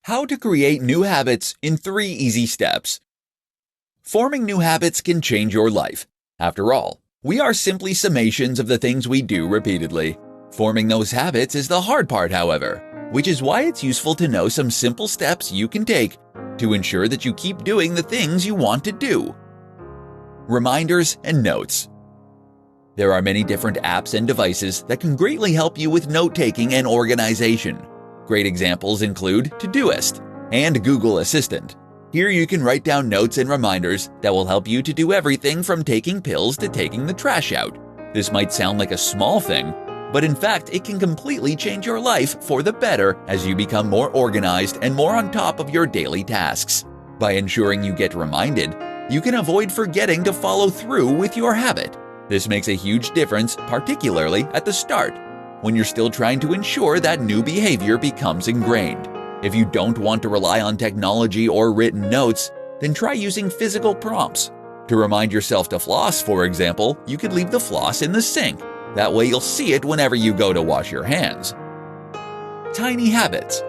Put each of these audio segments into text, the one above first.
How to create new habits in 3 easy steps. Forming new habits can change your life. After all, we are simply summations of the things we do repeatedly. Forming those habits is the hard part, however, which is why it's useful to know some simple steps you can take to ensure that you keep doing the things you want to do. Reminders and notes. There are many different apps and devices that can greatly help you with note-taking and organization. Great examples include Todoist and Google Assistant. Here you can write down notes and reminders that will help you to do everything from taking pills to taking the trash out. This might sound like a small thing, but in fact it can completely change your life for the better as you become more organized and more on top of your daily tasks. By ensuring you get reminded, you can avoid forgetting to follow through with your habit. This makes a huge difference, particularly at the start, when you're still trying to ensure that new behavior becomes ingrained. If you don't want to rely on technology or written notes, then try using physical prompts. To remind yourself to floss, for example, you could leave the floss in the sink. That way you'll see it whenever you go to wash your hands. Tiny habits.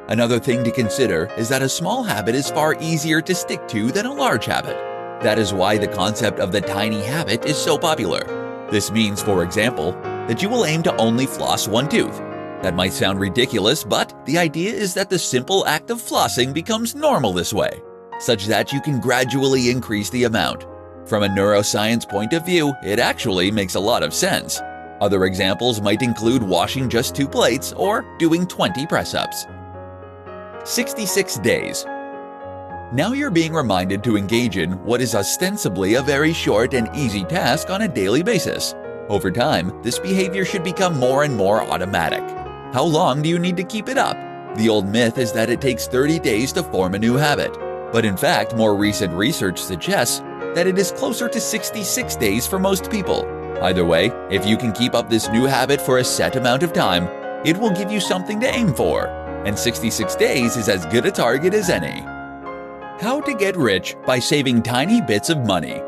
Another thing to consider is that a small habit is far easier to stick to than a large habit. That is why the concept of the tiny habit is so popular. This means, for example, that you will aim to only floss one tooth. That might sound ridiculous, but the idea is that the simple act of flossing becomes normal this way, such that you can gradually increase the amount. From a neuroscience point of view, it actually makes a lot of sense. Other examples might include washing just 2 plates or doing 20 press-ups. 66 days. Now you're being reminded to engage in what is ostensibly a very short and easy task on a daily basis. Over time, this behavior should become more and more automatic. How long do you need to keep it up? The old myth is that it takes 30 days to form a new habit. But in fact, more recent research suggests that it is closer to 66 days for most people. Either way, if you can keep up this new habit for a set amount of time, it will give you something to aim for. And 66 days is as good a target as any. How to get rich by saving tiny bits of money.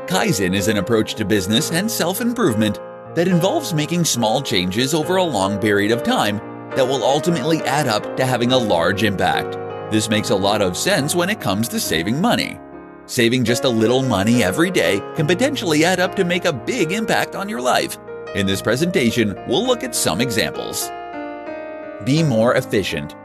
Kaizen is an approach to business and self-improvement that involves making small changes over a long period of time that will ultimately add up to having a large impact. This makes a lot of sense when it comes to saving money. Saving just a little money every day can potentially add up to make a big impact on your life. In this presentation, we'll look at some examples. Be more efficient.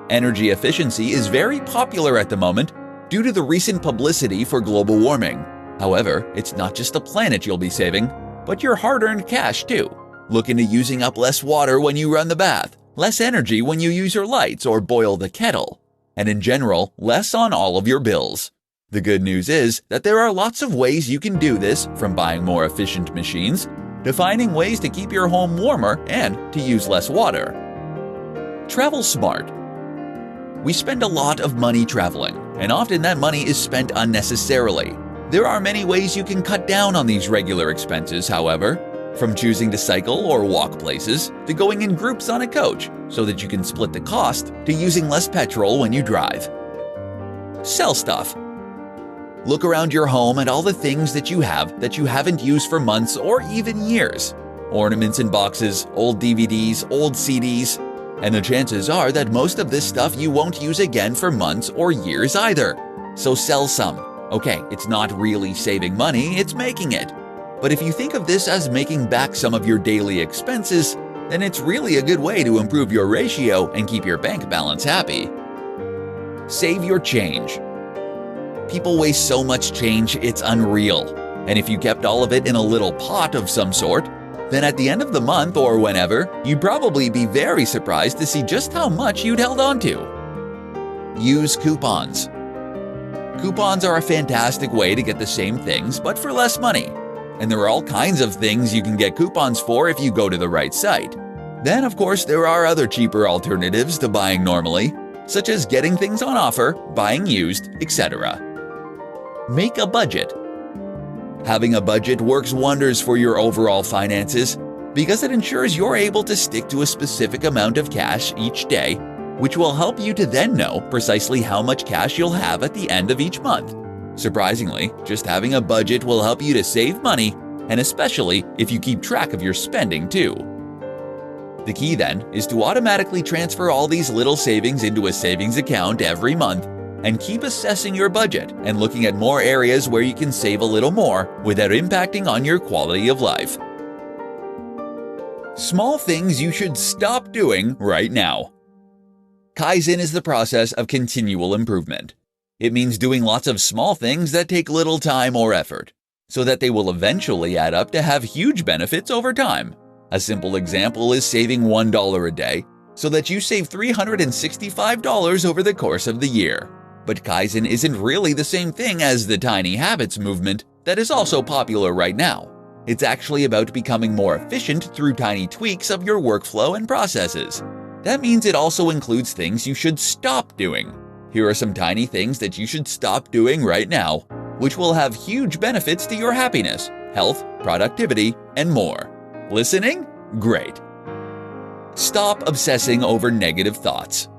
Energy efficiency is very popular at the moment due to the recent publicity for global warming. However, it's not just the planet you'll be saving, but your hard-earned cash too. Look into using up less water when you run the bath, less energy when you use your lights or boil the kettle, and in general, less on all of your bills. The good news is that there are lots of ways you can do this, from buying more efficient machines to finding ways to keep your home warmer and to use less water. Travel smart. We spend a lot of money traveling, and often that money is spent unnecessarily. There are many ways you can cut down on these regular expenses, however, from choosing to cycle or walk places to going in groups on a coach so that you can split the cost to using less petrol when you drive. Sell stuff. Look around your home at all the things that you haven't used for months or even years. Ornaments in boxes, old DVDs, old CDs. And the chances are that most of this stuff you won't use again for months or years either. So sell some. Okay, it's not really saving money, it's making it. But if you think of this as making back some of your daily expenses, then it's really a good way to improve your ratio and keep your bank balance happy. Save your change. People waste so much change, it's unreal. And if you kept all of it in a little pot of some sort, then at the end of the month or whenever, you'd probably be very surprised to see just how much you'd held on to. Use coupons. Coupons are a fantastic way to get the same things, but for less money. And there are all kinds of things you can get coupons for if you go to the right site. Then, of course, there are other cheaper alternatives to buying normally, such as getting things on offer, buying used, etc. Make a budget. Having a budget works wonders for your overall finances because it ensures you're able to stick to a specific amount of cash each day, which will help you to then know precisely how much cash you'll have at the end of each month. Surprisingly, just having a budget will help you to save money, and especially if you keep track of your spending too. The key then is to automatically transfer all these little savings into a savings account every month and keep assessing your budget and looking at more areas where you can save a little more without impacting on your quality of life. Small things you should stop doing right now. Kaizen is the process of continual improvement. It means doing lots of small things that take little time or effort, so that they will eventually add up to have huge benefits over time. A simple example is saving $1 a day, so that you save $365 over the course of the year. But Kaizen isn't really the same thing as the tiny habits movement that is also popular right now. It's actually about becoming more efficient through tiny tweaks of your workflow and processes. That means it also includes things you should stop doing. Here are some tiny things that you should stop doing right now, which will have huge benefits to your happiness, health, productivity, and more. Listening? Great. Stop obsessing over negative thoughts.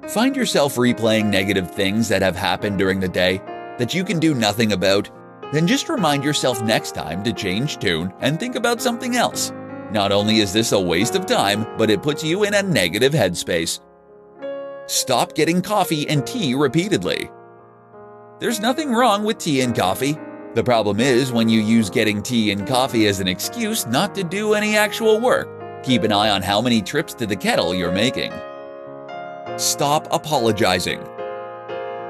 Find yourself replaying negative things that have happened during the day that you can do nothing about, then just remind yourself next time to change tune and think about something else. Not only is this a waste of time, but it puts you in a negative headspace. Stop getting coffee and tea repeatedly. There's nothing wrong with tea and coffee. The problem is when you use getting tea and coffee as an excuse not to do any actual work. Keep an eye on how many trips to the kettle you're making. Stop apologizing.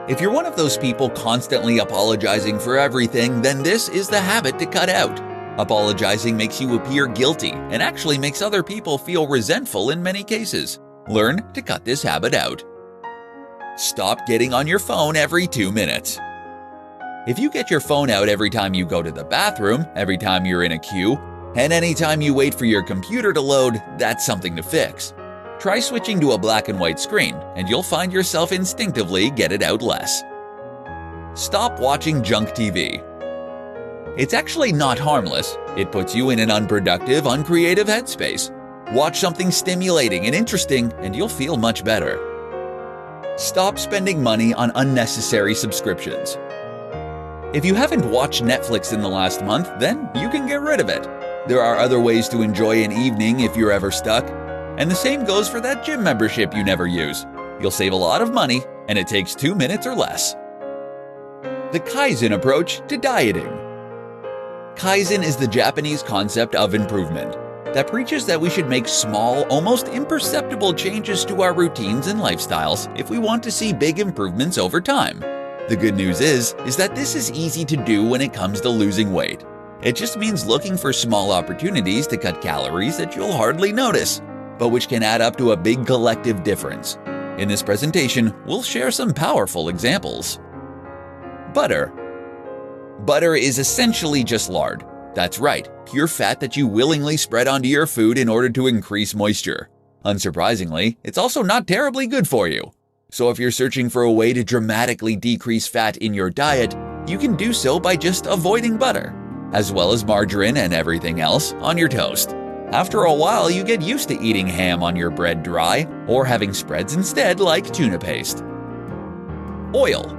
If you're one of those people constantly apologizing for everything, then this is the habit to cut out. Apologizing makes you appear guilty and actually makes other people feel resentful in many cases. Learn to cut this habit out. Stop getting on your phone every 2 minutes. If you get your phone out every time you go to the bathroom, every time you're in a queue, and any time you wait for your computer to load, that's something to fix. Try switching to a black and white screen, and you'll find yourself instinctively get it out less. Stop watching junk TV. It's actually not harmless. It puts you in an unproductive, uncreative headspace. Watch something stimulating and interesting, and you'll feel much better. Stop spending money on unnecessary subscriptions. If you haven't watched Netflix in the last month, then you can get rid of it. There are other ways to enjoy an evening if you're ever stuck. And the same goes for that gym membership you never use. You'll save a lot of money, and it takes 2 minutes or less. The Kaizen approach to dieting. Kaizen is the Japanese concept of improvement that preaches that we should make small, almost imperceptible changes to our routines and lifestyles if we want to see big improvements over time. The good news is that this is easy to do when it comes to losing weight. It just means looking for small opportunities to cut calories that you'll hardly notice, but which can add up to a big collective difference. In this presentation, we'll share some powerful examples. Butter. Butter is essentially just lard. That's right, pure fat that you willingly spread onto your food in order to increase moisture. Unsurprisingly, it's also not terribly good for you. So if you're searching for a way to dramatically decrease fat in your diet, you can do so by just avoiding butter, as well as margarine and everything else on your toast. After a while, you get used to eating ham on your bread dry, or having spreads instead like tuna paste. Oil.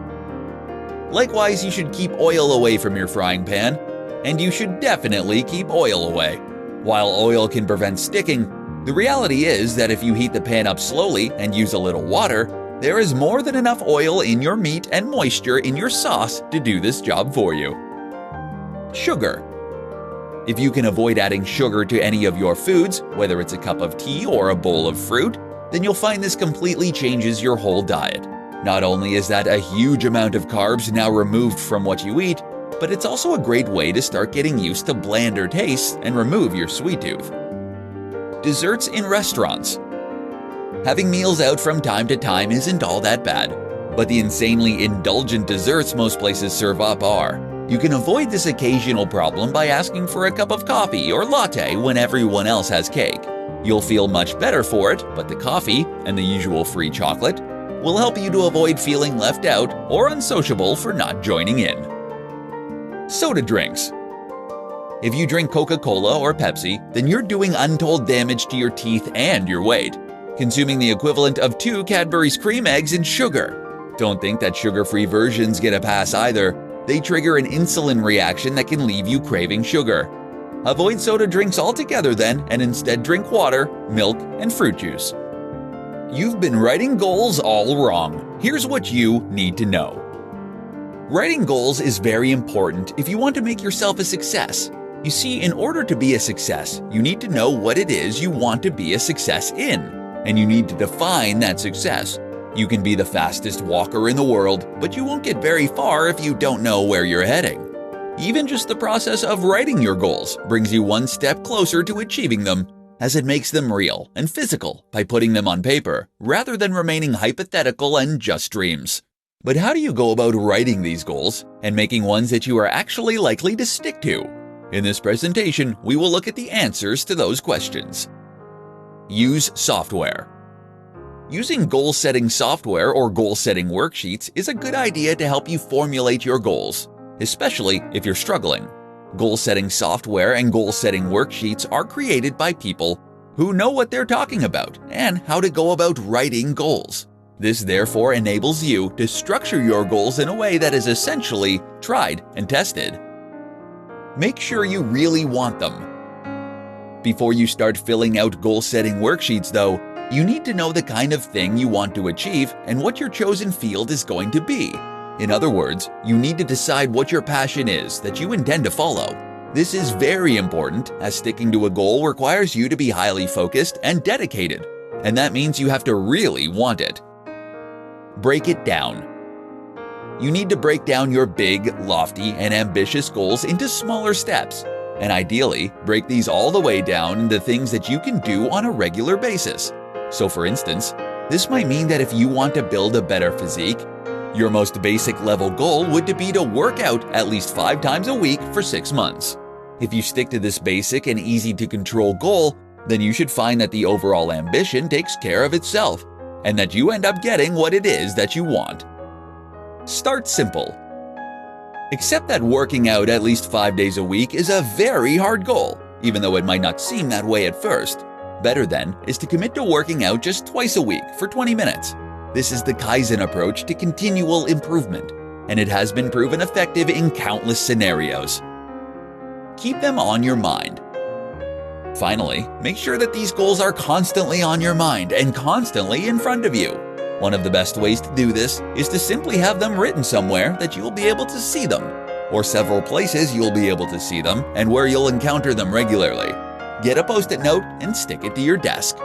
Likewise, you should keep oil away from your frying pan, and you should definitely keep oil away. While oil can prevent sticking, the reality is that if you heat the pan up slowly and use a little water, there is more than enough oil in your meat and moisture in your sauce to do this job for you. Sugar. If you can avoid adding sugar to any of your foods, whether it's a cup of tea or a bowl of fruit, then you'll find this completely changes your whole diet. Not only is that a huge amount of carbs now removed from what you eat, but it's also a great way to start getting used to blander tastes and remove your sweet tooth. Desserts in restaurants. Having meals out from time to time isn't all that bad, but the insanely indulgent desserts most places serve up are. You can avoid this occasional problem by asking for a cup of coffee or latte when everyone else has cake. You'll feel much better for it, but the coffee and the usual free chocolate will help you to avoid feeling left out or unsociable for not joining in. Soda drinks. If you drink Coca-Cola or Pepsi, then you're doing untold damage to your teeth and your weight, consuming the equivalent of 2 Cadbury's cream eggs in sugar. Don't think that sugar-free versions get a pass either. They trigger an insulin reaction that can leave you craving sugar. Avoid soda drinks altogether then, and instead drink water, milk, and fruit juice. You've been writing goals all wrong. Here's what you need to know. Writing goals is very important if you want to make yourself a success. You see, in order to be a success, you need to know what it is you want to be a success in, and you need to define that success. You can be the fastest walker in the world, but you won't get very far if you don't know where you're heading. Even just the process of writing your goals brings you one step closer to achieving them, as it makes them real and physical by putting them on paper, rather than remaining hypothetical and just dreams. But how do you go about writing these goals and making ones that you are actually likely to stick to? In this presentation, we will look at the answers to those questions. Use software. Using goal-setting software or goal-setting worksheets is a good idea to help you formulate your goals, especially if you're struggling. Goal-setting software and goal-setting worksheets are created by people who know what they're talking about and how to go about writing goals. This therefore enables you to structure your goals in a way that is essentially tried and tested. Make sure you really want them. Before you start filling out goal-setting worksheets though, you need to know the kind of thing you want to achieve and what your chosen field is going to be. In other words, you need to decide what your passion is that you intend to follow. This is very important, as sticking to a goal requires you to be highly focused and dedicated, and that means you have to really want it. Break it down. You need to break down your big, lofty, and ambitious goals into smaller steps, and ideally, break these all the way down into things that you can do on a regular basis. So for instance, this might mean that if you want to build a better physique, your most basic level goal would be to work out at least 5 times a week for 6 months. If you stick to this basic and easy to control goal, then you should find that the overall ambition takes care of itself, and that you end up getting what it is that you want. Start simple. Accept that working out at least 5 days a week is a very hard goal, even though it might not seem that way at first. Better then is to commit to working out just twice a week for 20 minutes. This is the Kaizen approach to continual improvement, and it has been proven effective in countless scenarios. Keep them on your mind. Finally, make sure that these goals are constantly on your mind and constantly in front of you. One of the best ways to do this is to simply have them written somewhere that you'll be able to see them, or several places you'll be able to see them and where you'll encounter them regularly. Get a post-it note and stick it to your desk.